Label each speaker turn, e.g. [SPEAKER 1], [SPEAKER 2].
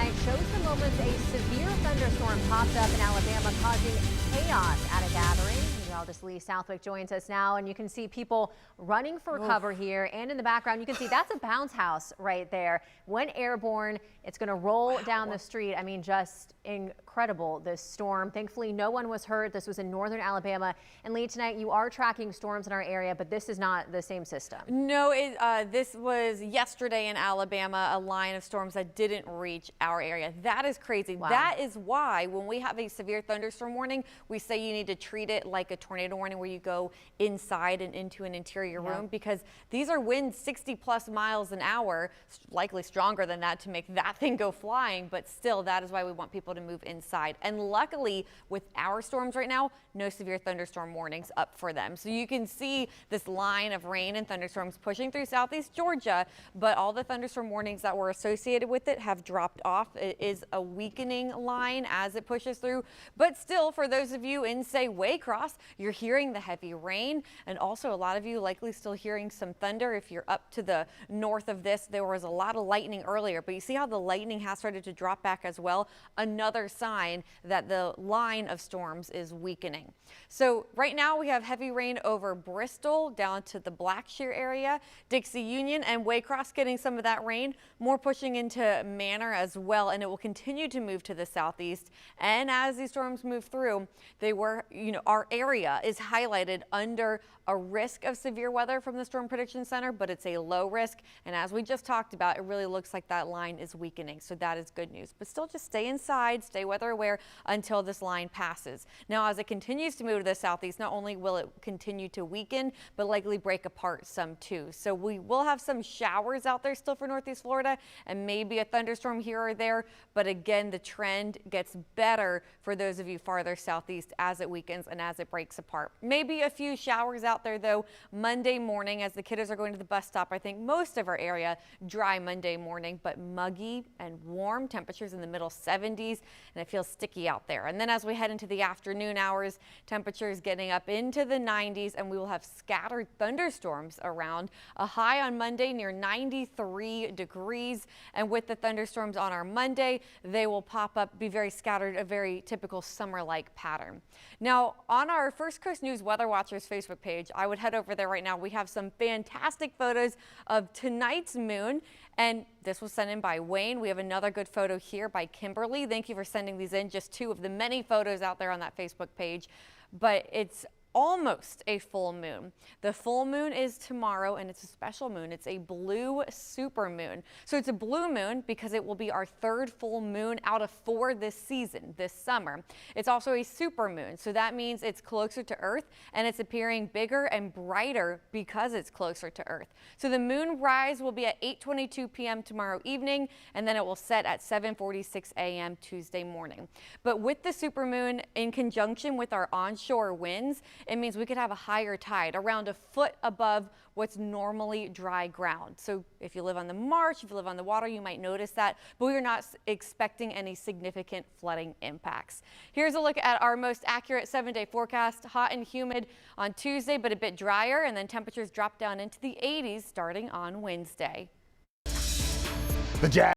[SPEAKER 1] tonight shows the moments a severe thunderstorm popped up in Alabama, causing chaos at a gathering. Meteorologist Lee Southwick joins us now, and you can see people running for cover here. And in the background, you can see that's a bounce house right there. When airborne, it's going to roll down the street. I mean, just incredible, this storm. Thankfully, no one was hurt. This was in northern Alabama. And Lee, tonight you are tracking storms in our area, but this is not the same system.
[SPEAKER 2] No, this was yesterday in Alabama, a line of storms that didn't reach our area. That is crazy.
[SPEAKER 1] Wow.
[SPEAKER 2] That is why when we have a severe thunderstorm warning, we say you need to treat it like a tornado warning, where you go inside and into an interior room, because these are winds 60+ miles an hour, likely stronger than that to make that thing go flying. But still, that is why we want people to move inside. And luckily, with our storms right now, no severe thunderstorm warnings up for them. So you can see this line of rain and thunderstorms pushing through southeast Georgia, but all the thunderstorm warnings that were associated with it have dropped off. It is a weakening line as it pushes through, but still, for those of you in, say, Waycross, you're hearing the heavy rain, and also a lot of you likely still hearing some thunder. If you're up to the north of this, there was a lot of lightning earlier, but you see how the lightning has started to drop back as well. Another sign that the line of storms is weakening. So right now we have heavy rain over Bristol down to the Blackshear area, Dixie Union and Waycross getting some of that rain, more pushing into Manor as well, and it will continue to move to the southeast. And as these storms move through, our area is highlighted under a risk of severe weather from the Storm Prediction Center, but it's a low risk. And as we just talked about, it really looks like that line is weakening. So that is good news, but still just stay inside, stay weather aware until this line passes. Now, as it continues to move to the southeast, not only will it continue to weaken, but likely break apart some too. So we will have some showers out there still for northeast Florida and maybe a thunderstorm here or there. But again, the trend gets better for those of you farther southeast as it weakens and as it breaks apart. Maybe a few showers out there though Monday morning as the kiddos are going to the bus stop. I think most of our area dry Monday morning, but muggy and warm, temperatures in the middle 70s, and it feels sticky out there. And then as we head into the afternoon hours, temperatures getting up into the 90s, and we will have scattered thunderstorms around. A high on Monday near 93 degrees, and with the thunderstorms on our Monday, they will pop up, be very scattered, a very typical summer-like pattern. Now, on our First Coast News Weather Watchers Facebook page, I would head over there right now. We have some fantastic photos of tonight's moon, and this was sent in by Wayne. We have another good photo here by Kimberly. Thank you for sending these in, just two of the many photos out there on that Facebook page. But it's almost a full moon. The full moon is tomorrow, and it's a special moon. It's a blue super moon. So it's a blue moon because it will be our third full moon out of 4 this season, this summer. It's also a super moon, so that means it's closer to Earth, and it's appearing bigger and brighter because it's closer to Earth. So the moon rise will be at 8:22 p.m. tomorrow evening, and then it will set at 7:46 a.m. Tuesday morning. But with the super moon in conjunction with our onshore winds, it means we could have a higher tide, around a foot above what's normally dry ground. So if you live on the marsh, if you live on the water, you might notice that, but we're not expecting any significant flooding impacts. Here's a look at our most accurate 7-day forecast. Hot and humid on Tuesday, but a bit drier, and then temperatures drop down into the 80s starting on Wednesday.
[SPEAKER 3] The Jazz